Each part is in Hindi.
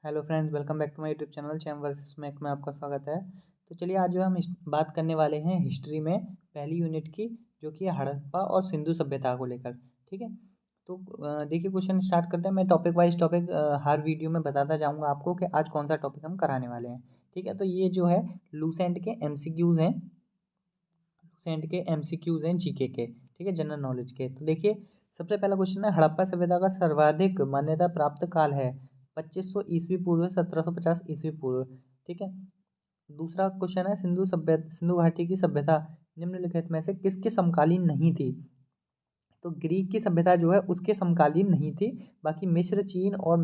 Hello friends, welcome back to my YouTube channel चैम वर्सेस मैक में आपका स्वागत है। तो चलिए आज जो हम बात करने वाले हैं हिस्ट्री में पहली यूनिट की, जो कि है हड़प्पा और सिंधु सभ्यता को लेकर। ठीक है, तो देखिए क्वेश्चन स्टार्ट करते हैं। मैं टॉपिक वाइज टॉपिक हर वीडियो में बताता जाऊंगा आपको कि आज कौन सा टॉपिक हम कराने वाले हैं। ठीक है, तो ये जो है लूसेंट के एमसीक्यूज हैं, जीके के। ठीक है, जनरल नॉलेज के। तो देखिए सबसे पहला क्वेश्चन है, हड़प्पा सभ्यता का सर्वाधिक मान्यता प्राप्त काल है 2500 ईस्वी पूर्व 1750 ईस्वी पूर्व। ठीक है, दूसरा क्वेश्चन है, सिंधु घाटी की सभ्यता निम्नलिखित में से किसके समकालीन नहीं थी। तो ग्रीक की सभ्यता जो है उसके समकालीन नहीं थी, बाकी मिस्र, चीन और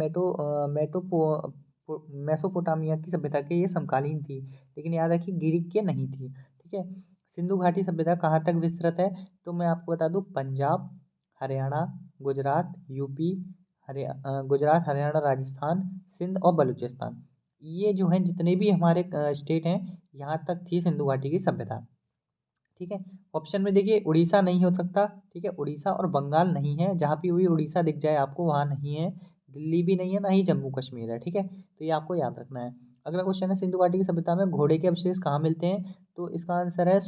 मेसोपोटामिया की सभ्यता के ये समकालीन थी, लेकिन याद रखिए ग्रीक के नहीं थी। ठीक है, सिंधु घाटी सभ्यता कहाँ तक विस्तृत है, तो मैं आपको बता दूं, पंजाब, हरियाणा, गुजरात, यूपी, गुजरात, हरियाणा, राजस्थान, सिंध और बलूचिस्तान, ये जो हैं जितने भी हमारे स्टेट हैं, यहाँ तक थी सिंधु घाटी की सभ्यता। ठीक है, ऑप्शन में देखिए उड़ीसा नहीं हो सकता। ठीक है, उड़ीसा और बंगाल नहीं है, जहाँ पे भी उड़ीसा दिख जाए आपको वहाँ नहीं है। दिल्ली भी नहीं है, ना ही जम्मू कश्मीर है। ठीक है, तो ये आपको याद रखना है। अगला क्वेश्चन है, सिंधु घाटी की सभ्यता में घोड़े के अवशेष कहाँ मिलते हैं। तो इसका आंसर है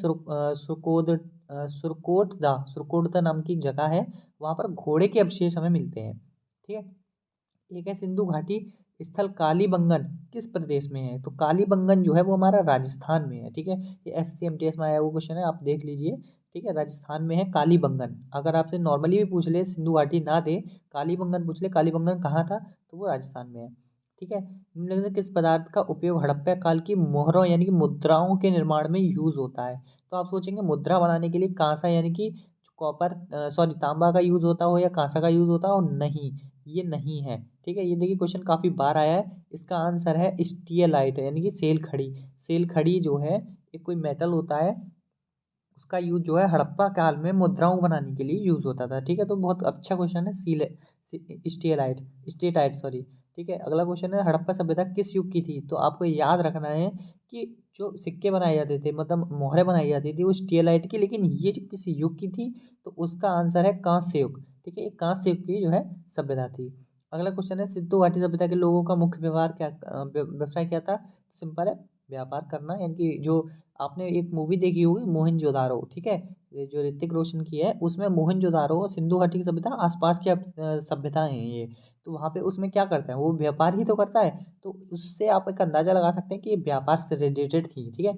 सुरकोटदा नाम की जगह है, वहाँ पर घोड़े के अवशेष हमें मिलते हैं। ठीक है, एक है सिंधु घाटी स्थल कालीबंगन किस प्रदेश में है। तो कालीबंगन जो है वो हमारा राजस्थान में है। ठीक है, ये SCMTS में आया वो क्वेश्चन है, आप देख लीजिए। ठीक है, राजस्थान में है कालीबंगन। अगर आपसे नॉर्मली भी पूछ ले, सिंधु घाटी ना दे, कालीबंगन पूछ ले, कालीबंगन कहाँ था, तो वो राजस्थान में है। ठीक है, निम्नलिखित में किस पदार्थ का उपयोग हड़प्पा काल की मोहरों यानी कि मुद्राओं के निर्माण में यूज होता है। तो आप सोचेंगे मुद्रा बनाने के लिए कांसा यानी कि कॉपर, सॉरी तांबा का यूज होता हो या कांसा का यूज होता हो, नहीं, ये नहीं है। ठीक है, ये देखिए क्वेश्चन काफी बार आया है। इसका आंसर है स्टीयलाइट यानी कि सेल खड़ी। सेल खड़ी जो है एक कोई मेटल होता है, उसका यूज जो है हड़प्पा काल में मुद्राओं बनाने के लिए यूज होता था। ठीक है, तो बहुत अच्छा क्वेश्चन है, सील स्टीयलाइट स्टेटाइट सॉरी। ठीक है, अगला क्वेश्चन है, हड़प्पा सभ्यता किस युग की थी। तो आपको याद रखना है कि जो सिक्के बनाए जाते थे, मतलब मोहरें बनाई जाती थी, वो स्टीयलाइट की, लेकिन ये जो किस युग की थी, तो उसका आंसर है कांस्य युग। ठीक है, ये कांस्य युग की जो है सभ्यता थी। अगला क्वेश्चन है, सिंधु घाटी सभ्यता के लोगों का मुख्य व्यवहार क्या व्यवसाय क्या था। सिंपल है, व्यापार करना। यानी कि जो आपने एक मूवी देखी होगी मोहनजोदारो, ठीक है, ये जो ऋतिक रोशन की है, उसमें मोहनजोदारो सिंधु घाटी की सभ्यता आसपास की सभ्यताएं हैं ये। तो वहाँ पे उसमें क्या करता है, वो व्यापार ही तो करता है। तो उससे आप एक अंदाजा लगा सकते हैं कि ये व्यापार से रिलेटेड थी। ठीक है,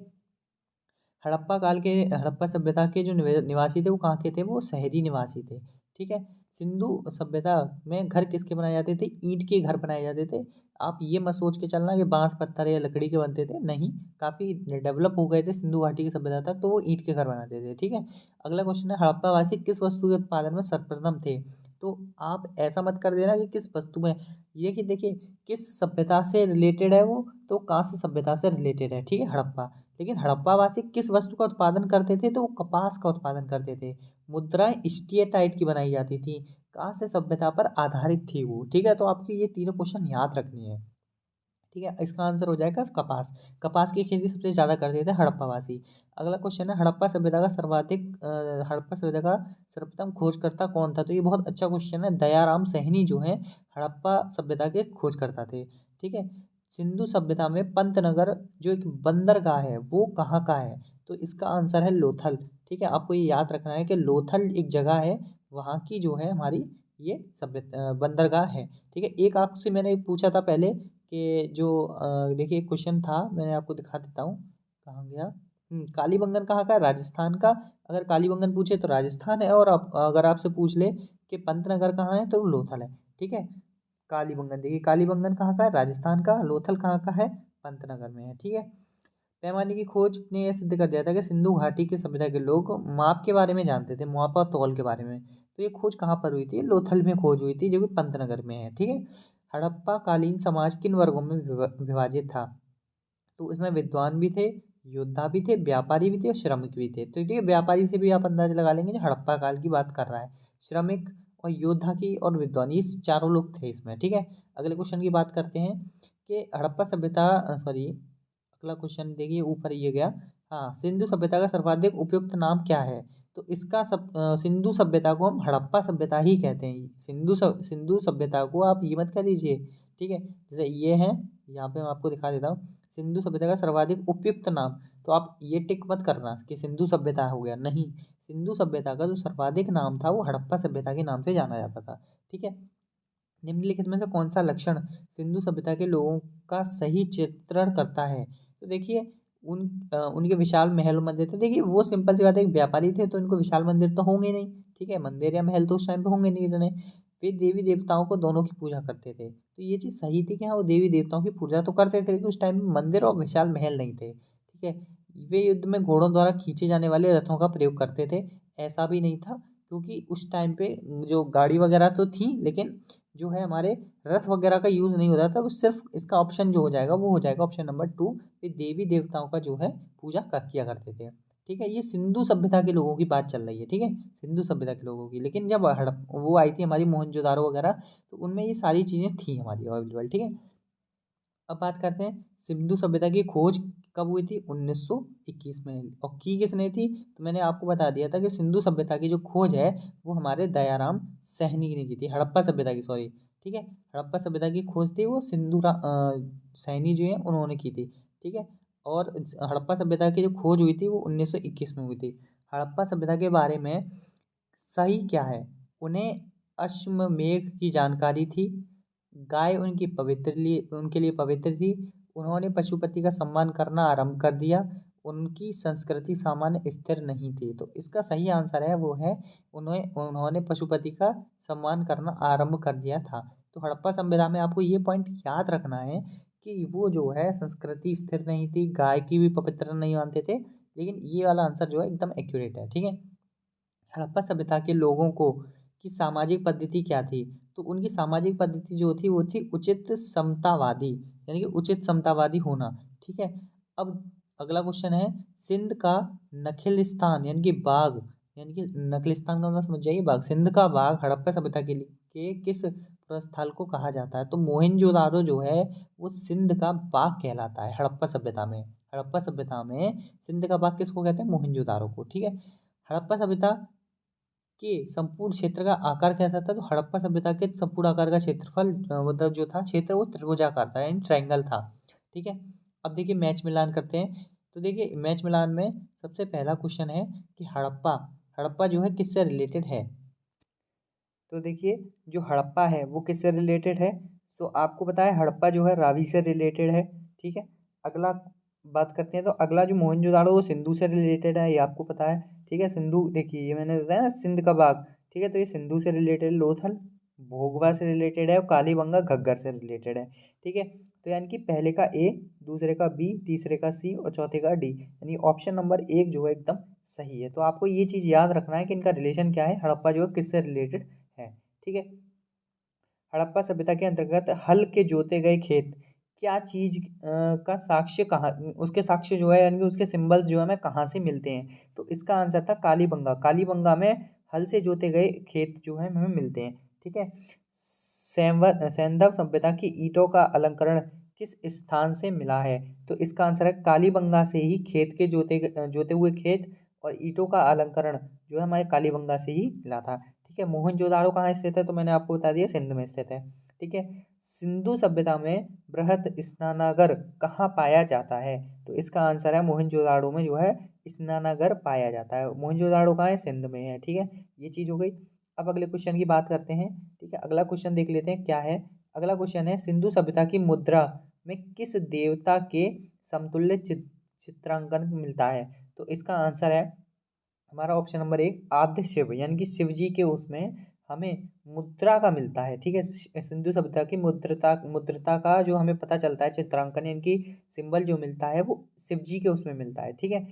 हड़प्पा सभ्यता के जो निवासी थे वो कहाँ के थे, वो शहरी निवासी थे। ठीक है, सिंधु सभ्यता में घर किसके बनाए जाते थे, ईंट के घर बनाए जाते थे। आप ये मत सोच के चलना कि बांस पत्थर या लकड़ी के बनते थे, नहीं, काफी डेवलप हो गए थे सिंधु घाटी की सभ्यता तक, तो वो ईंट के घर बनाते थे। ठीक है, अगला क्वेश्चन है, हड़प्पा वासी किस वस्तु के उत्पादन में सर्वप्रथम थे। तो आप ऐसा मत कर देना कि किस वस्तु में, ये कि देखिए किस सभ्यता से रिलेटेड है वो, तो कांस्य सभ्यता से रिलेटेड है। ठीक है, हड़प्पा, लेकिन हड़प्पावासी किस वस्तु का उत्पादन करते थे, तो वो कपास का उत्पादन करते थे। मुद्राएं स्टीएटाइट की बनाई जाती थी, कहाँ से सभ्यता पर आधारित थी वो। ठीक है, तो आपको ये तीनों क्वेश्चन याद रखनी है। ठीक है, इसका आंसर हो जाएगा कपास। कपास की खेती सबसे ज्यादा करते थे हड़प्पावासी। अगला क्वेश्चन है, हड़प्पा सभ्यता का सर्वप्रथम खोजकर्ता कौन था। तो ये बहुत अच्छा क्वेश्चन है, दयाराम सैनी जो है हड़प्पा सभ्यता के खोजकर्ता थे। ठीक है, सिंधु सभ्यता में पंतनगर जो एक बंदरगाह है वो कहाँ का है। तो इसका आंसर है लोथल। ठीक है, आपको ये याद रखना है कि लोथल एक जगह है, वहाँ की जो है हमारी ये बंदरगाह है। ठीक है, एक आपसे मैंने पूछा था पहले कि जो देखिए क्वेश्चन था, मैंने आपको दिखा देता हूँ, कहाँ गया। कालीबंगन कहाँ का है, राजस्थान का। अगर कालीबंगन पूछे तो राजस्थान है, और अगर आपसे पूछ ले कि पंतनगर कहाँ है, तो लोथल है। ठीक है, कालीबंगन देखिए, कालीबंगन कहाँ का है, राजस्थान का। लोथल कहाँ का है, पंतनगर में है। ठीक है, पैमाने की खोज ने यह सिद्ध कर दिया था कि सिंधु घाटी की सभ्यता के लोग माप के बारे में जानते थे, माप और तौल के बारे में। तो ये खोज कहाँ पर हुई थी, लोथल में खोज हुई थी, जो कि पंतनगर में है। ठीक है, हड़प्पा कालीन समाज किन वर्गों में विभाजित था। तो इसमें विद्वान भी थे, योद्धा भी थे, व्यापारी भी थे और श्रमिक भी थे। तो ठीक है, व्यापारी से भी आप अंदाजा लगा लेंगे जो हड़प्पा काल की बात कर रहा है। श्रमिक और योद्धा की और विद्वान, ये चारों लोग थे इसमें। ठीक है, अगले क्वेश्चन की बात करते हैं कि हड़प्पा सभ्यता, सॉरी, अगला क्वेश्चन देखिए ऊपर ये गया। हाँ, सिंधु सभ्यता का सर्वाधिक उपयुक्त नाम क्या है। तो इसका सिंधु सभ्यता को हम हड़प्पा सभ्यता ही कहते हैं। सिंधु सभ्यता को आप ये मत कह दीजिए ठीक है। जैसे ये है, यहाँ पे मैं आपको दिखा देता हूँ, सिंधु सभ्यता का सर्वाधिक उपयुक्त नाम। तो आप ये टिक मत करना कि सिंधु सभ्यता हो गया, नहीं, सिंधु सभ्यता का जो सर्वाधिक नाम था वो हड़प्पा सभ्यता के नाम से जाना जाता था। ठीक है। निम्नलिखित में से कौन सा लक्षण सिंधु सभ्यता के लोगों का सही चित्रण करता है? तो देखिए, उनके विशाल महल मंदिर थे। देखिए वो सिंपल सी बात है, एक व्यापारी थे तो इनको विशाल मंदिर तो होंगे नहीं। ठीक है, मंदिर या महल तो उस टाइम पे होंगे नहीं इतने। वे देवी देवताओं को दोनों की पूजा करते थे, तो ये चीज़ सही थी कि हाँ वो देवी देवताओं की पूजा तो करते थे, लेकिन उस टाइम में मंदिर और विशाल महल नहीं थे। ठीक है। वे युद्ध में घोड़ों द्वारा खींचे जाने वाले रथों का प्रयोग करते थे। ऐसा भी नहीं था, क्योंकि उस टाइम पे जो गाड़ी वगैरह तो थी, लेकिन जो है हमारे रथ वगैरह का यूज़ नहीं होता था। वो सिर्फ इसका ऑप्शन जो हो जाएगा वो हो जाएगा ऑप्शन नंबर 2। वे देवी देवताओं का जो है पूजा किया करते थे। ठीक है, ये सिंधु सभ्यता के लोगों की बात चल रही है। ठीक है, सिंधु सभ्यता के लोगों की। लेकिन जब हड़प वो आई थी हमारी मोहनजोदारो वगैरह, तो उनमें ये सारी चीज़ें थी हमारी अवेलेबल। ठीक है। अब बात करते हैं सिंधु सभ्यता की खोज कब हुई थी? 1921 में। और की किसने थी? तो मैंने आपको बता दिया था कि सिंधु सभ्यता की जो खोज है वो हमारे दयाराम सैनी ने की थी, हड़प्पा सभ्यता की, सॉरी। ठीक है, हड़प्पा सभ्यता की खोज थी वो सैनी जो है उन्होंने की थी। ठीक है। और हड़प्पा सभ्यता की जो खोज हुई थी वो 1921 में हुई थी। हड़प्पा सभ्यता के बारे में सही क्या है? उन्हें अश्वमेध की जानकारी थी, गाय उनके लिए पवित्र थी, उन्होंने पशुपति का सम्मान करना आरंभ कर दिया, उनकी संस्कृति सामान्य स्थिर नहीं थी। तो इसका सही आंसर है वो है उन्होंने पशुपति का सम्मान करना आरंभ कर दिया था। तो हड़प्पा सभ्यता में आपको ये पॉइंट याद रखना है कि वो जो है संस्कृति स्थिर नहीं थी, गाय की भी पवित्र नहीं मानते थे। लेकिन ये वाला आंसर जो है एकदम एक्यूरेट है। ठीक है। हड़प्पा सभ्यता के लोगों को की सामाजिक पद्धति क्या थी? तो उनकी सामाजिक पद्धति जो थी वो थी उचित समतावादी, यानी कि उचित समतावादी होना। ठीक है। अब अगला क्वेश्चन है, सिंध का नखिलस्तान यानी कि बाग, यानी कि नखलिस्तान का मतलब समझ जाइए, बाग, सिंध का बाग हड़प्पा सभ्यता के किस स्थल को कहा जाता है? तो मोहनजोदारो जो है वो सिंध का बाग कहलाता है हड़प्पा सभ्यता में। हड़प्पा सभ्यता में सिंध का बाग किसको कहते हैं? मोहनजोदारो को। ठीक है। हड़प्पा सभ्यता के संपूर्ण क्षेत्र का आकार कैसा था? तो हड़प्पा सभ्यता के संपूर्ण आकार का क्षेत्रफल मतलब जो था क्षेत्र वो त्रिभुजाकार था, यानी ट्रायंगल था। ठीक है। अब देखिए मैच मिलान करते हैं। तो देखिए मैच मिलान में सबसे पहला क्वेश्चन है कि हड़प्पा हड़प्पा जो है किससे रिलेटेड है? तो देखिए जो हड़प्पा है वो किससे रिलेटेड है? तो आपको पता है हड़प्पा जो है रावी से रिलेटेड है। ठीक है। अगला बात करते हैं, तो अगला जो मोहनजोदाड़ो वो सिंधु से रिलेटेड है, ये आपको पता है। ठीक है। सिंधु, देखिए ये मैंने बताया ना सिंध का बाग। ठीक है, तो ये सिंधु से रिलेटेड, लोथल भोगवा से रिलेटेड है और कालीबंगा घग्गर से रिलेटेड है। ठीक है। तो यानी कि पहले का ए, दूसरे का बी, तीसरे का सी और चौथे का डी, यानी ऑप्शन नंबर 1 जो है एकदम सही है। तो आपको ये चीज़ याद रखना है कि इनका रिलेशन क्या है, हड़प्पा जो है किससे रिलेटेड है। ठीक है। हड़प्पा सभ्यता के अंतर्गत हल के जोते गए खेत क्या चीज का साक्ष्य कहाँ, उसके साक्ष्य जो है यानी कि उसके सिंबल्स जो है हमें कहाँ से मिलते हैं? तो इसका आंसर था कालीबंगा। कालीबंगा में हल से जोते गए खेत जो है हमें मिलते हैं। ठीक है। सैंधव सभ्यता की ईंटों का अलंकरण किस स्थान से मिला है? तो इसका आंसर है कालीबंगा से ही खेत के जोते हुए खेत और ईंटों का अलंकरण जो है हमारे कालीबंगा से ही मिला था। ठीक है। मोहनजोदाड़ो कहाँ स्थित है? तो मैंने आपको बता दिया सिंध में स्थित है। ठीक है। सिंधु सभ्यता में बृहत स्नानागार कहाँ पाया जाता है? तो इसका आंसर है मोहनजोदाड़ो में जो है स्नानागार पाया जाता है। मोहनजोदाड़ो कहाँ है? सिंध में है। ठीक है, ये चीज़ हो गई। अब अगले क्वेश्चन की बात करते हैं। ठीक है, अगला क्वेश्चन देख लेते हैं क्या है। अगला क्वेश्चन है, सिंधु सभ्यता की मुद्रा में किस देवता के समतुल्य चित्रांकन मिलता है? तो इसका आंसर है हमारा ऑप्शन नंबर 1 आद्य शिव, यानी कि शिव जी के उसमें हमें मुद्रा का मिलता है। ठीक है। सिंधु सभ्यता की मुद्रता का जो हमें पता चलता है चित्रांकन, यानी कि सिंबल जो मिलता है वो शिव जी के उसमें मिलता है। ठीक है।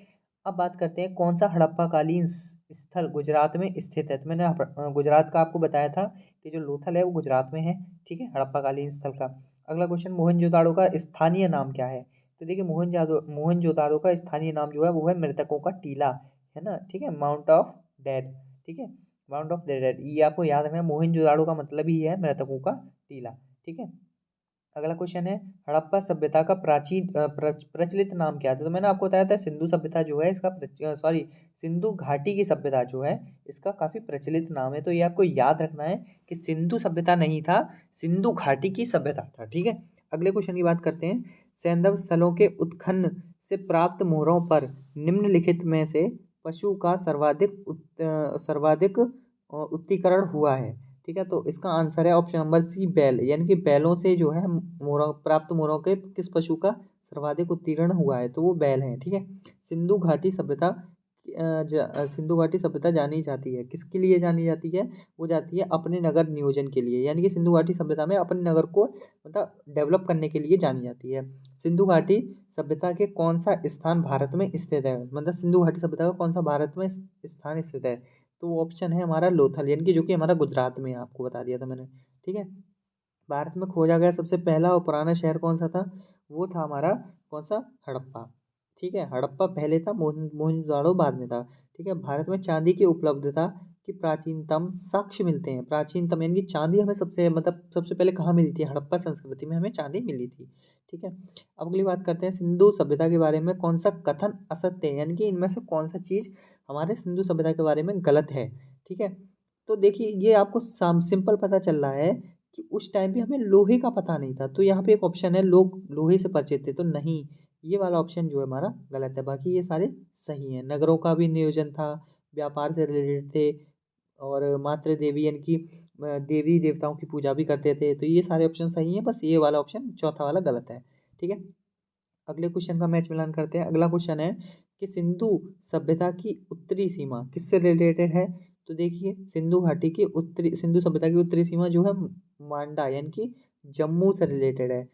अब बात करते हैं कौन सा हड़प्पा कालीन स्थल गुजरात में स्थित है? तो मैंने गुजरात का आपको बताया था कि जो लोथल है वो गुजरात में है। ठीक है, हड़प्पा कालीन स्थल का। अगला क्वेश्चन, मोहनजोदाड़ो का स्थानीय नाम क्या है? तो देखिए मोहनजोदाड़ो का स्थानीय नाम जो है वो है मृतकों का टीला, है ना। ठीक है, माउंट ऑफ डेड। ठीक है, माउंट ऑफ द डेड, ये आपको याद रखना है। मोहनजोदाड़ो का मतलब ही है मृतकों का टीला। ठीक है। अगला क्वेश्चन है हड़प्पा सभ्यता का प्राचीन प्रचलित नाम क्या था। तो मैंने आपको बताया था सिंधु सभ्यता जो है इसका सॉरी सिंधु घाटी की सभ्यता जो है इसका काफी प्रचलित नाम है। तो ये आपको याद रखना है कि सिंधु सभ्यता नहीं था, सिंधु घाटी की सभ्यता था। ठीक है, अगले क्वेश्चन की बात करते हैं। सैंधव स्थलों के उत्खनन से प्राप्त मोहरों पर निम्नलिखित में से पशु का सर्वाधिक उत्तीकरण हुआ है। ठीक है, तो इसका आंसर है ऑप्शन नंबर सी बैल, यानी कि बैलों से जो है मोहरों प्राप्त मोहरों के किस पशु का सर्वाधिक उत्तीर्ण हुआ है, तो वो बैल है। ठीक है, सिंधु घाटी सभ्यता सिंधु घाटी सभ्यता जानी जाती है किसके लिए जानी जाती है, वो जाती है अपने नगर नियोजन के लिए, यानी कि सिंधु घाटी सभ्यता में अपने नगर को मतलब डेवलप करने के लिए जानी जाती है। सिंधु घाटी सभ्यता के कौन सा स्थान भारत में स्थित है, मतलब सिंधु घाटी सभ्यता का कौन सा भारत में स्थान स्थित है, तो वो ऑप्शन है हमारा लोथल, यानी कि जो कि हमारा गुजरात में है, आपको बता दिया था मैंने। ठीक है, भारत में खोजा गया सबसे पहला और पुराना शहर कौन सा था, वो था हमारा कौन सा, हड़प्पा। ठीक है, हड़प्पा पहले था, मोहनजोदड़ो बाद में था। ठीक है, भारत में चांदी की उपलब्धता की प्राचीनतम साक्ष्य मिलते हैं। प्राचीनतम यानी कि चांदी हमें सबसे पहले कहाँ मिली थी, हड़प्पा संस्कृति में हमें चांदी मिली थी। ठीक है, अब अगली बात करते हैं सिंधु सभ्यता के बारे में कौन सा कथन असत्य है, यानी कि इनमें से कौन सा चीज हमारे सिंधु सभ्यता के बारे में गलत है। ठीक है, तो देखिए ये आपको सिंपल पता चल रहा है कि उस टाइम पे हमें लोहे का पता नहीं था, तो यहाँ पे एक ऑप्शन है लोग लोहे से परिचित थे, तो नहीं, ये वाला ऑप्शन जो है हमारा गलत है। बाकी ये सारे सही हैं। नगरों का भी नियोजन था, व्यापार से रिलेटेड थे, और मातृ देवी यानी कि देवी देवताओं की पूजा भी करते थे, तो ये सारे ऑप्शन सही हैं, बस ये वाला ऑप्शन चौथा वाला गलत है। ठीक है, अगले क्वेश्चन का मैच मिलान करते हैं। अगला क्वेश्चन है कि सिंधु सभ्यता की उत्तरी सीमा किससे रिलेटेड है, तो देखिए सिंधु सभ्यता की उत्तरी सीमा जो है मांडा यानी कि जम्मू से रिलेटेड है।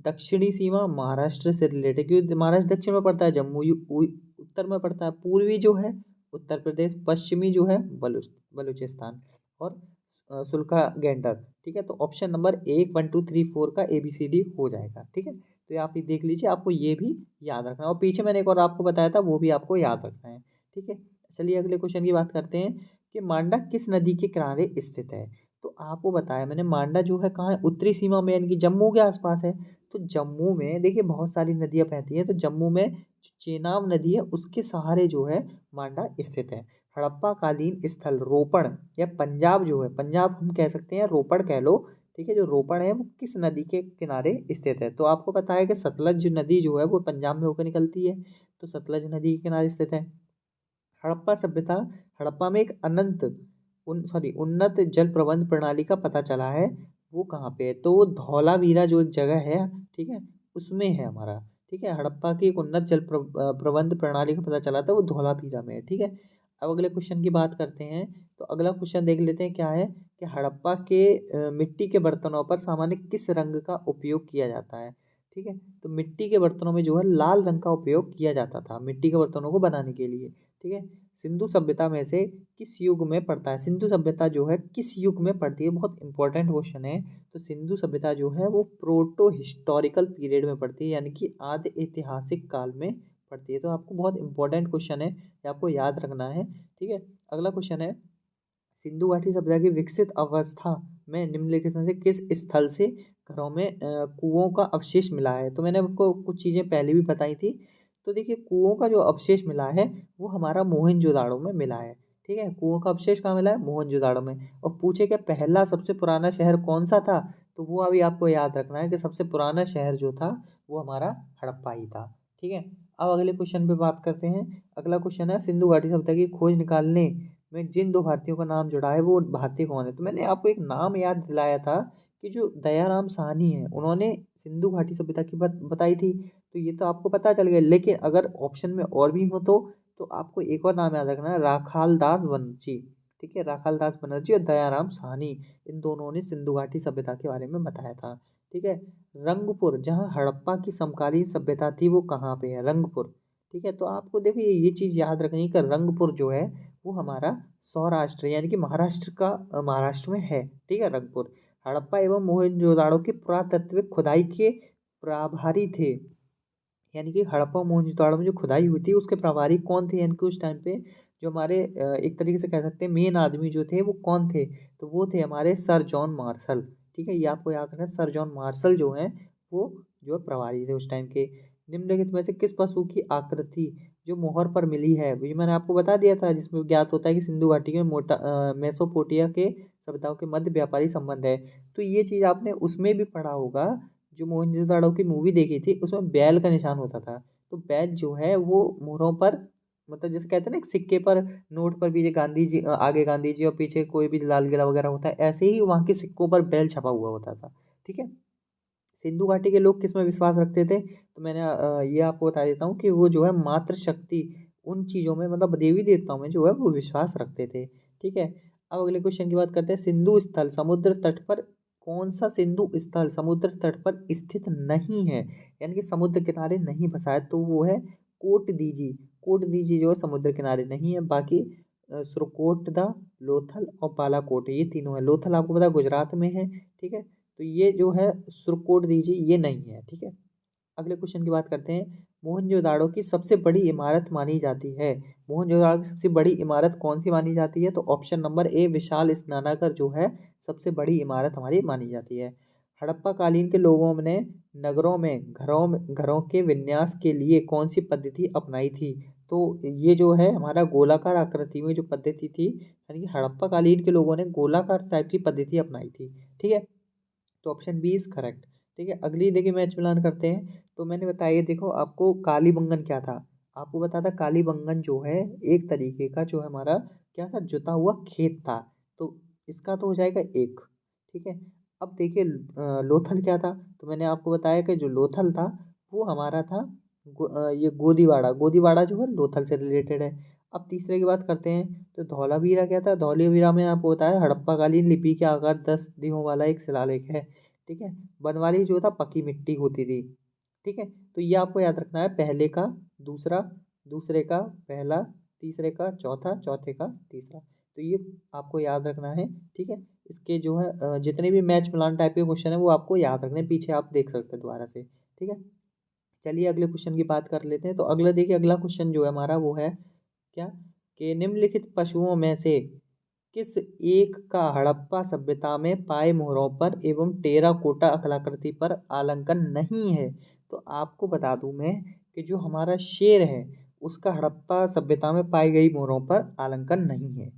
दक्षिणी सीमा महाराष्ट्र से रिलेटेड, क्योंकि महाराष्ट्र दक्षिण में पड़ता है, जम्मू उत्तर में पड़ता है। पूर्वी जो है उत्तर प्रदेश, पश्चिमी जो है बलूचिस्तान, और सुल्का गेंडर। ठीक है, तो ऑप्शन नंबर 1 2 3 4 का ABCD हो जाएगा। ठीक है, तो आप ये देख लीजिए, आपको ये भी याद रखना है, और पीछे मैंने एक और आपको बताया था वो भी आपको याद रखना है। ठीक है, चलिए अगले क्वेश्चन की बात करते हैं कि मांडा किस नदी के किनारे स्थित है। तो आपको बताया मैंने मांडा जो है कहाँ है, उत्तरी सीमा में, यानी कि जम्मू के आसपास है। तो जम्मू में देखिए बहुत सारी नदियाँ बहती हैं, तो जम्मू में जो चेनाब नदी है उसके सहारे जो है मांडा स्थित है। हड़प्पा कालीन स्थल रोपड़ या पंजाब जो है, पंजाब हम कह सकते हैं, रोपड़ कह लो। ठीक है, जो रोपड़ है वो किस नदी के किनारे स्थित है, तो आपको पता है कि सतलज नदी जो है वो पंजाब में होकर निकलती है, तो सतलज नदी के किनारे स्थित है। हड़प्पा सभ्यता, हड़प्पा में एक उन्नत जल प्रबंध प्रणाली का पता चला है, वो कहाँ पे है, तो वो धौलावीरा जो एक जगह है, ठीक है, उसमें है हमारा। ठीक है, हड़प्पा की एक उन्नत प्रबंध प्रणाली का पता चला था, वो धौलावीरा में है। ठीक है, अब अगले क्वेश्चन की बात करते हैं। तो अगला क्वेश्चन देख लेते हैं क्या है कि हड़प्पा के मिट्टी के बर्तनों पर सामान्य किस रंग का उपयोग किया जाता है। ठीक है, तो मिट्टी के बर्तनों में जो है लाल रंग का उपयोग किया जाता था मिट्टी के बर्तनों को बनाने के लिए। ठीक है, सिंधु सभ्यता में से किस युग में पड़ता है, सिंधु सभ्यता जो है किस युग में पड़ती है, बहुत इंपॉर्टेंट क्वेश्चन है। तो सिंधु सभ्यता जो है वो प्रोटो हिस्टोरिकल पीरियड में पड़ती है, यानी कि आदि ऐतिहासिक काल में पड़ती है। तो आपको बहुत इंपॉर्टेंट क्वेश्चन है, ये आपको याद रखना है। ठीक है, अगला क्वेश्चन है सिंधु घाटी सभ्यता की विकसित अवस्था में निम्नलिखित में से किस स्थल से घरों में कुओं का अवशेष मिला है। तो मैंने आपको कुछ चीज़ें पहले भी बताई थी। तो देखिए कुओं का जो अवशेष मिला है वो हमारा मोहनजोदाड़ो में मिला है। ठीक है, कुओं का अवशेष कहाँ मिला है, मोहनजोदाड़ो में। और पूछे क्या पहला सबसे पुराना शहर कौन सा था, तो वो अभी आपको याद रखना है कि सबसे पुराना शहर जो था वो हमारा हड़प्पा ही था। ठीक है, अब अगले क्वेश्चन पे बात करते हैं। अगला क्वेश्चन है सिंधु घाटी सभ्यता की खोज निकालने में जिन दो भारतीयों का नाम जुड़ा है वो भारतीय कौन है। तो मैंने आपको एक नाम याद दिलाया था कि जो दयाराम साहनी है उन्होंने सिंधु घाटी सभ्यता की बात बताई थी, तो ये तो आपको पता चल गया। लेकिन अगर ऑप्शन में और भी हो तो आपको एक और नाम याद रखना है, राखाल दास बनर्जी। ठीक है, राखाल दास बनर्जी और दयाराम साहनी, इन दोनों ने सिंधु घाटी सभ्यता के बारे में बताया था। ठीक है, रंगपुर जहाँ हड़प्पा की समकालीन सभ्यता थी वो कहाँ पे है, रंगपुर। ठीक है, तो आपको देखिए ये चीज़ याद रखनी है कि रंगपुर जो है वो हमारा सौराष्ट्र यानी कि महाराष्ट्र में है। ठीक है, रंगपुर। हड़प्पा एवं मोहनजोदाड़ो के पुरातत्व खुदाई के प्रभारी थे, यानी कि हड़प्पा मोहनजोदाड़ो में जो खुदाई हुई थी उसके प्रभारी कौन थे, यानी कि उस टाइम पे जो हमारे एक तरीके से कह सकते हैं मेन आदमी जो थे वो कौन थे, तो वो थे हमारे सर जॉन मार्शल। ठीक है, ये आपको याद रखना है। सर जॉन मार्शल जो हैं वो जो प्रभारी थे उस टाइम के। निम्नलिखित में से किस पशु की आकृति जो मोहर पर मिली है, ये मैंने आपको बता दिया था, जिसमें ज्ञात होता है कि सिंधु घाटी में मेसोपोटामिया के सभ्यताओं के मध्य व्यापारी संबंध है। तो ये चीज़ आपने उसमें भी पढ़ा होगा, जो मोहनजोदाड़ो की मूवी देखी थी उसमें बैल का निशान होता था। तो बैल जो है वो मोहरों पर, मतलब जैसे कहते हैं ना एक सिक्के पर, नोट पर पीछे गांधी जी, आगे गांधी जी और पीछे कोई भी लाल किला वगैरह होता है, ऐसे ही वहाँ के सिक्कों पर बैल छपा हुआ होता था। ठीक है। सिंधु घाटी के लोग किस में विश्वास रखते थे, तो मैंने ये आपको बता देता हूँ कि वो जो है मातृ शक्ति, उन चीज़ों में, मतलब देवी देवताओं में जो है वो विश्वास रखते थे। ठीक है। अब अगले क्वेश्चन की बात करते हैं। सिंधु स्थल समुद्र तट पर, कौन सा सिंधु स्थल समुद्र तट पर स्थित नहीं है, यानी कि समुद्र किनारे नहीं बसा है, तो वो है कोट दीजी। कोट दीजी जो है समुद्र किनारे नहीं है। बाकी सुरकोटदा, लोथल और बालाकोट, ये तीनों है। लोथल आपको पता है गुजरात में है। ठीक है। तो ये जो है सुरकोट दीजिए, ये नहीं है। ठीक है। अगले क्वेश्चन की बात करते हैं। मोहनजोदाड़ो की सबसे बड़ी इमारत मानी जाती है, मोहनजोदाड़ो की सबसे बड़ी इमारत कौन सी मानी जाती है, तो ऑप्शन नंबर ए विशाल स्नानागार जो है सबसे बड़ी इमारत हमारी मानी जाती है। हड़प्पा कालीन के लोगों ने नगरों में घरों के विन्यास के लिए कौन सी पद्धति अपनाई थी, तो ये जो है हमारा गोलाकार आकृति में जो पद्धति थी, यानी कि हड़प्पा कालीन के लोगों ने गोलाकार टाइप की पद्धति अपनाई थी। ठीक है। तो ऑप्शन बी इज करेक्ट। ठीक है। अगली देखिए मैच मिलान करते हैं। तो मैंने बताया, देखो आपको कालीबंगन क्या था, आपको बता था कालीबंगन जो है एक तरीके का जो है हमारा क्या था, जुता हुआ खेत था। तो इसका तो हो जाएगा एक। ठीक है। अब देखिए लोथल क्या था, तो मैंने आपको बताया कि जो लोथल था वो हमारा था ये गोदीवाड़ा। गोदीवाड़ा जो है लोथल से रिलेटेड है। अब तीसरे की बात करते हैं। तो धौलावीरा क्या था, धौलावीरा में आपको बताया हड़प्पाकालीन लिपि के आकार 10 दियों वाला एक शिलालेख है। ठीक है। बनवाली जो था पक्की मिट्टी होती थी। ठीक है। तो ये आपको याद रखना है, पहले का दूसरा, दूसरे का पहला, तीसरे का चौथा, चौथे का तीसरा। तो ये आपको याद रखना है। ठीक है। इसके जो है जितने भी मैच मिलान टाइप के क्वेश्चन है वो आपको याद रखने, पीछे आप देख सकते हैं दोबारा से। ठीक है। चलिए अगले क्वेश्चन की बात कर लेते हैं। तो अगला देखिए, अगला क्वेश्चन जो है हमारा वो है क्या, कि निम्नलिखित पशुओं में से किस एक का हड़प्पा सभ्यता में पाए मोहरों पर एवं टेराकोटा कलाकृति पर आलंकन नहीं है। तो आपको बता दूं मैं कि जो हमारा शेर है उसका हड़प्पा सभ्यता में पाई गई मोहरों पर आलंकन नहीं है।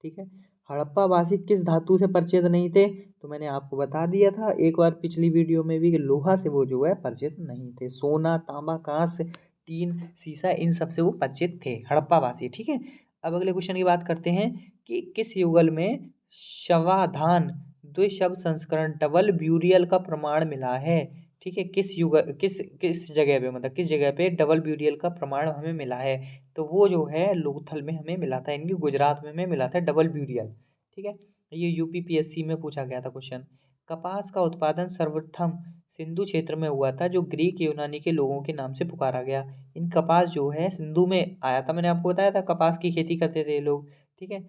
ठीक है। हड़प्पा वासी किस धातु से परिचित नहीं थे, तो मैंने आपको बता दिया था एक बार पिछली वीडियो में भी कि लोहा से वो जो है परिचित नहीं थे। सोना, तांबा, कांस्य, टीन, सीसा, इन सब से वो परिचित थे हड़प्पा वासी। ठीक है। अब अगले क्वेश्चन की बात करते हैं कि किस युगल में शवाधान द्विशब्द संस्करण डबल ब्यूरियल का प्रमाण मिला है। ठीक है। किस युग, किस किस जगह पे, मतलब किस जगह पे डबल ब्यूरियल का प्रमाण हमें मिला है, तो वो जो है लोथल में हमें मिला था, यानी कि गुजरात में हमें मिला था डबल ब्यूरियल। ठीक है। ये यूपीपीएससी में पूछा गया था क्वेश्चन। कपास का उत्पादन सर्वप्रथम सिंधु क्षेत्र में हुआ था, जो ग्रीक यूनानी के लोगों के नाम से पुकारा गया। इन कपास जो है सिंधु में आया था, मैंने आपको बताया था कपास की खेती करते थे ये लोग। ठीक है।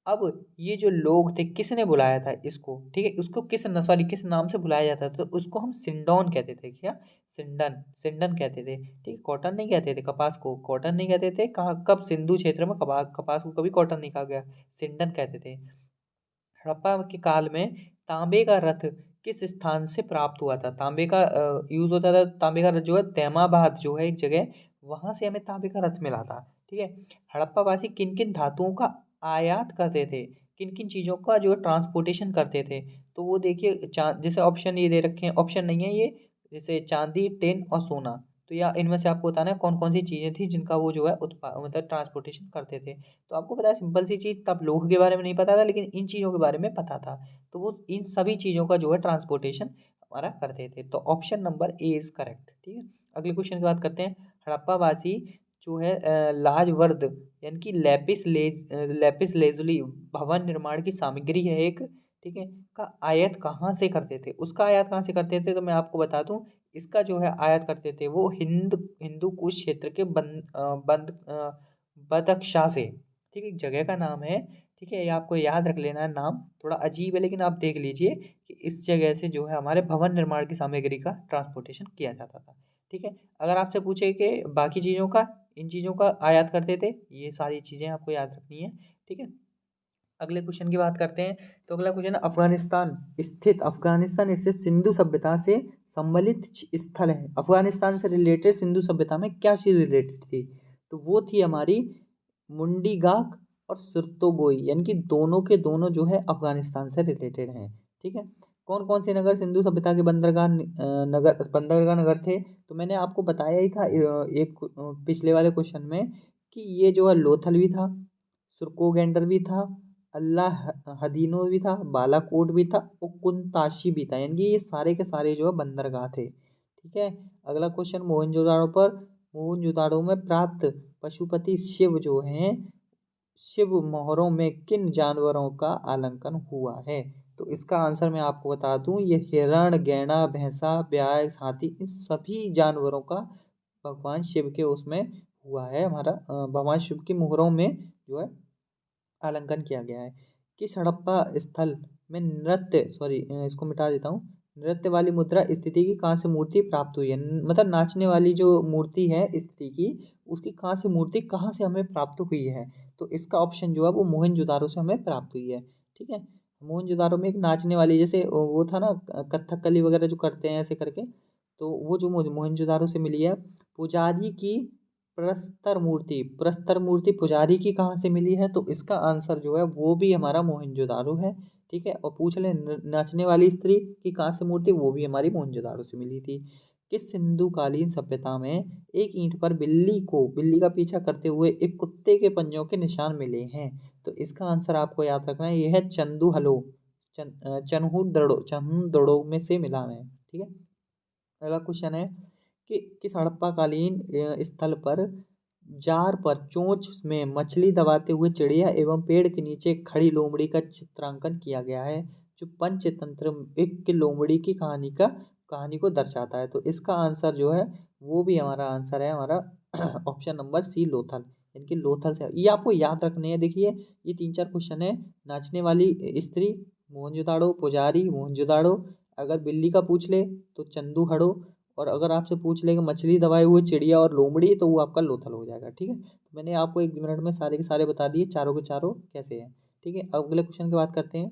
अब ये जो लोग थे किसने बुलाया था इसको, ठीक है, उसको किस न सॉरी किस नाम से बुलाया जाता था, तो उसको हम सिंडोन कहते थे। क्या, सिंडन, सिंडन कहते थे। ठीक है। कॉटन नहीं कहते थे, कपास को कॉटन नहीं कहते थे। कहाँ, कब, सिंधु क्षेत्र में कपास कपास को कभी कॉटन नहीं कहा गया, सिंडन कहते थे। हड़प्पा के काल में तांबे का रथ किस स्थान से प्राप्त हुआ था, तांबे का यूज होता था, तांबे का रथ जो है तैमाबाद जो है एक जगह, वहां से हमें तांबे का रथ मिला था। ठीक है। हड़प्पा वासी किन किन धातुओं का आयात करते थे, किन किन चीजों का जो ट्रांसपोर्टेशन करते थे, तो वो देखिए जैसे ऑप्शन ये दे रखे हैं, ऑप्शन नहीं है ये, जैसे चांदी, टिन और सोना। तो या इनमें से आपको बताना है कौन कौन सी चीजें थी जिनका वो जो है उत्पाद मतलब ट्रांसपोर्टेशन करते थे। तो आपको पता है सिंपल सी चीज़, तब लोह के बारे में नहीं पता था लेकिन इन चीज़ों के बारे में पता था। तो वो इन सभी चीज़ों का जो है ट्रांसपोर्टेशन हमारा करते थे। तो option number A is correct. ठीक है। अगले क्वेश्चन की बात करते हैं। हड़प्पा वासी जो है लाजवर्द, यानी कि लेपिस लेजुली भवन निर्माण की सामग्री है एक, ठीक है, का आयात कहाँ से करते थे, उसका आयात कहाँ से करते थे, तो मैं आपको बता दूं इसका जो है आयात करते थे वो हिंदू कुश क्षेत्र के बदख्शां से। ठीक है। एक जगह का नाम है। ठीक है। ये आपको याद रख लेना है, नाम थोड़ा अजीब है लेकिन आप देख लीजिए कि इस जगह से जो है हमारे भवन निर्माण की सामग्री का ट्रांसपोर्टेशन किया जाता था। ठीक है। अगर आपसे पूछे कि बाकी चीज़ों का, इन चीज़ों का आयात करते थे, ये सारी चीज़ें आपको याद रखनी है। ठीक है। अगले क्वेश्चन की बात करते हैं। तो अगला क्वेश्चन है, अफगानिस्तान स्थित सिंधु सभ्यता से सम्मिलित स्थल है। अफगानिस्तान से रिलेटेड सिंधु सभ्यता में क्या चीज़ रिलेटेड थी? तो वो थी हमारी मुंडी गाक और सुरतोगोई, यानी कि दोनों के दोनों जो है अफगानिस्तान से रिलेटेड हैं। ठीक है। कौन कौन से नगर सिंधु सभ्यता के बंदरगाह नगर थे? तो मैंने आपको बताया ही था एक पिछले वाले क्वेश्चन में कि ये जो है लोथल भी था, सुरकोगेंडर भी था, अल्लाह हदीनो भी था, बालाकोट भी था और कुंताशी भी था, यानी कि ये सारे के सारे जो है बंदरगाह थे। ठीक है। अगला क्वेश्चन मोहनजोदाड़ो पर, मोहनजोदाड़ो में प्राप्त पशुपति शिव जो हैं, शिव मोहरों में किन जानवरों का आलंकन हुआ है? तो इसका आंसर मैं आपको बता दूं, ये हिरण, गैंडा, भैंसा, ब्याय, हाथी, इन सभी जानवरों का भगवान शिव के उसमें हुआ है, हमारा भगवान शिव की मोहरों में जो है आलंकन किया गया है। किस हड़प्पा स्थल में इसको मिटा देता हूँ, नृत्य वाली मुद्रा स्थिति की कहाँ से मूर्ति प्राप्त हुई है? मतलब नाचने वाली जो मूर्ति है स्थिति की, उसकी कहाँ से मूर्ति कहाँ से हमें प्राप्त हुई है? तो इसका ऑप्शन जो है वो मोहनजोदारो से हमें प्राप्त हुई है। ठीक है। मोहनजोदारो में एक नाचने वाली, जैसे वो था ना कथकली वगैरह जो करते हैं ऐसे करके, तो वो जो मोहनजोदारो से मिली है। पुजारी की प्रस्तर मूर्ति पुजारी की कहाँ से मिली है? तो इसका आंसर जो है वो भी हमारा मोहनजोदारो है। ठीक है। और पूछ ले नाचने वाली स्त्री की कहाँ से मूर्ति, वो भी हमारी मोहनजोदारो से मिली थी। किस सिंधु कालीन सभ्यता में एक ईंट पर बिल्ली का पीछा करते हुए एक कुत्ते के पंजों के निशान मिले हैं? तो इसका आंसर आपको याद रखना है, यह है चंदू हलो, चन्हू दड़ो में से मिला है। ठीक है। अगला क्वेश्चन है कि किस हड़प्पा कालीन स्थल पर जार पर चोंच में मछली दबाते हुए चिड़िया एवं पेड़ के नीचे खड़ी लोमड़ी का चित्रांकन किया गया है, जो पंचतंत्र एक की लोमड़ी की कहानी को दर्शाता है? तो इसका आंसर जो है वो भी हमारा आंसर है, हमारा ऑप्शन नंबर सी, लोथल। इनकी लोथल से ये आपको याद रखने हैं। देखिए ये 3-4 क्वेश्चन है। नाचने वाली स्त्री मोहनजोदाड़ो, पुजारी मोहनजोदाड़ो, अगर बिल्ली का पूछ ले तो चंदू हड़ो, और अगर आपसे पूछ ले कि मछली दबाए हुए चिड़िया और लोमड़ी, तो वो आपका लोथल हो जाएगा। ठीक है। तो मैंने आपको 1 मिनट में सारे के सारे बता दिए, चारों के चारों कैसे हैं। ठीक है। अब अगले क्वेश्चन की बात करते हैं।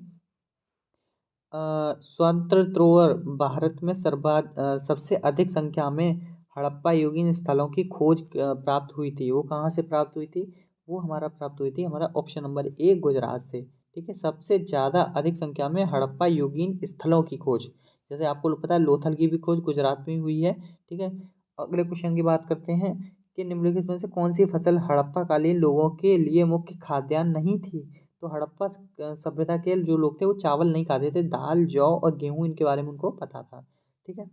स्वतंत्रोत्तर भारत में सबसे अधिक संख्या में हड़प्पा युगीन स्थलों की खोज प्राप्त हुई थी। वो कहाँ से प्राप्त हुई थी? वो हमारा प्राप्त हुई थी हमारा ऑप्शन नंबर ए, गुजरात से। ठीक है। सबसे ज़्यादा अधिक संख्या में हड़प्पा युगीन स्थलों की खोज, जैसे आपको पता है लोथल की भी खोज गुजरात में हुई है। ठीक है। अगले क्वेश्चन की बात करते हैं कि निम्नलिखित में से कौन सी फसल हड़प्पा कालीन लोगों के लिए मुख्य खाद्यान्न नहीं थी? तो हड़प्पा सभ्यता के जो लोग थे वो चावल नहीं खाते थे, दाल, जौ और गेहूं इनके बारे में उनको पता था। ठीक है।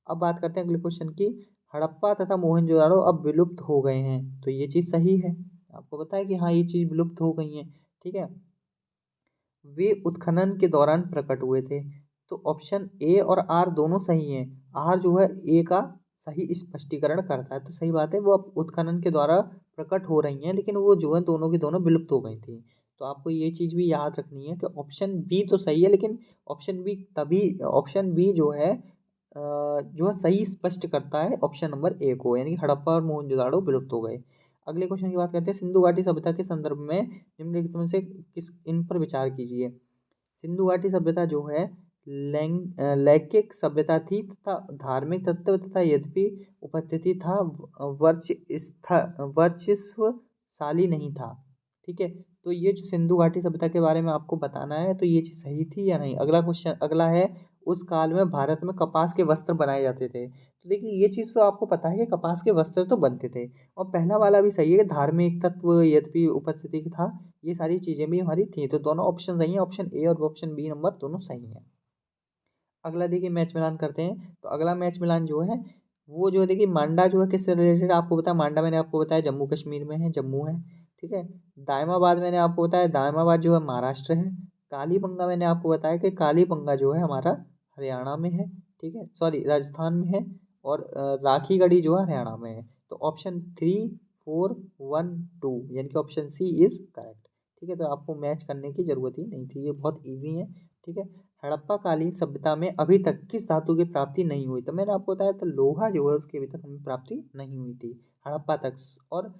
अब बात करते हैं अगले क्वेश्चन की। हड़प्पा तथा मोहनजोदाड़ो अब विलुप्त हो गए हैं, तो ये चीज़ सही है? आपको पता है कि हाँ ये चीज़ विलुप्त हो गई है। ठीक है। वे उत्खनन के दौरान प्रकट हुए थे। तो ऑप्शन ए और आर दोनों सही हैं। आर जो है ए का सही स्पष्टीकरण करता है, तो सही बात है, वो अब उत्खनन के द्वारा प्रकट हो रही हैं, लेकिन वो जो है दोनों की दोनों विलुप्त हो गई थी। तो आपको ये चीज़ भी याद रखनी है कि ऑप्शन बी तो सही है, लेकिन ऑप्शन बी जो है सही स्पष्ट करता है ऑप्शन नंबर ए को, यानी कि हड़प्पा और मोहनजोदाड़ो विलुप्त हो गए। अगले क्वेश्चन की बात करते हैं। सिंधु घाटी सभ्यता के संदर्भ में निम्नलिखित में से किस इन पर विचार कीजिए। सिंधु घाटी सभ्यता जो है लैंगिक सभ्यता थी तथा धार्मिक तत्व तथा यद्यपि उपस्थिति था, वर्चस्वशाली नहीं था। ठीक है। तो ये जो सिंधु घाटी सभ्यता के बारे में आपको बताना है, तो ये चीज़ सही थी या नहीं? अगला क्वेश्चन अगला है, उस काल में भारत में कपास के वस्त्र बनाए जाते थे। तो देखिए ये चीज़ तो आपको पता है कि कपास के वस्त्र तो बनते थे। और पहला वाला भी सही है कि धार्मिक तत्व यद्यपि उपस्थिति था, ये सारी चीज़ें भी हमारी थी। तो दोनों ऑप्शन सही हैं, ऑप्शन ए और ऑप्शन बी नंबर दोनों सही हैं। अगला देखिए मैच मिलान करते हैं। तो अगला मैच मिलान जो है वो जो है, देखिए मांडा जो है किससे रिलेटेड आपको बताया? मांडा मैंने आपको बताया जम्मू कश्मीर में है, जम्मू है। ठीक है। दायमाबाद मैंने आपको बताया, दायमाबाद जो है महाराष्ट्र है। कालीबंगा मैंने आपको बताया कि कालीबंगा जो है हमारा हरियाणा में है। ठीक है, सॉरी राजस्थान में है। और राखीगढ़ी जो है हरियाणा में है। तो ऑप्शन 3, 4, 1, 2 यानी कि ऑप्शन सी इज करेक्ट। ठीक है। तो आपको मैच करने की जरूरत ही नहीं थी, ये बहुत ईजी है। ठीक है। हड़प्पा कालीन सभ्यता में अभी तक किस धातु की प्राप्ति नहीं हुई? तो मैंने आपको बताया तो लोहा जो है उसकी अभी तक हमें प्राप्ति नहीं हुई थी हड़प्पा तक। और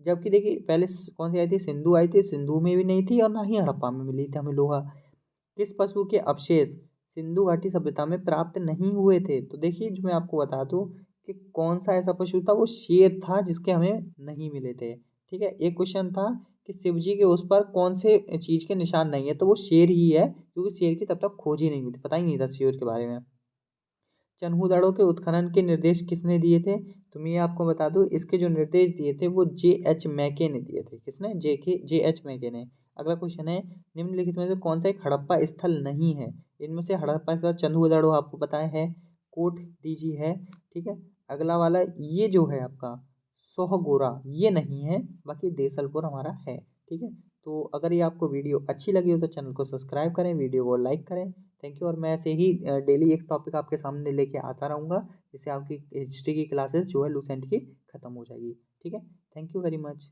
जबकि देखिए पहले कौन सी आई थी, सिंधु आई थी, सिंधु में भी नहीं थी और ना ही हड़प्पा में मिली थी हमें लोहा। किस पशु के अवशेष सिंधु घाटी सभ्यता में प्राप्त नहीं हुए थे? तो देखिए जो मैं आपको बता दूं कि कौन सा ऐसा पशु था, वो शेर था जिसके हमें नहीं मिले थे। ठीक है, एक क्वेश्चन था कि शिव जी के उस पर कौन से चीज के निशान नहीं है, तो वो शेर ही है, क्योंकि शेर की तब तक खोज ही नहीं हुई थी, पता ही नहीं था शेर के बारे में। चन्हूदाड़ों के उत्खनन के निर्देश किसने दिए थे? तो मैं ये आपको बता दूं, इसके जो निर्देश दिए थे वो J.H. मैके ने दिए थे। किसने? J.H. मैके ने। अगला क्वेश्चन है, निम्नलिखित में से कौन सा एक हड़प्पा स्थल नहीं है? इनमें से हड़प्पा स्थल चंदूदाड़ो आपको पता है, कोट दीजी है। ठीक है, अगला वाला ये जो है आपका सोहगोरा, ये नहीं है, बाकी देसलपुर हमारा है। ठीक है, तो अगर ये आपको वीडियो अच्छी लगी हो तो चैनल को सब्सक्राइब करें, वीडियो को लाइक करें। Thank you. और मैं ऐसे ही डेली एक टॉपिक आपके सामने लेके आता रहूँगा, जिससे आपकी हिस्ट्री की क्लासेस जो है लुसेंट की ख़त्म हो जाएगी। ठीक है, थैंक यू वेरी मच।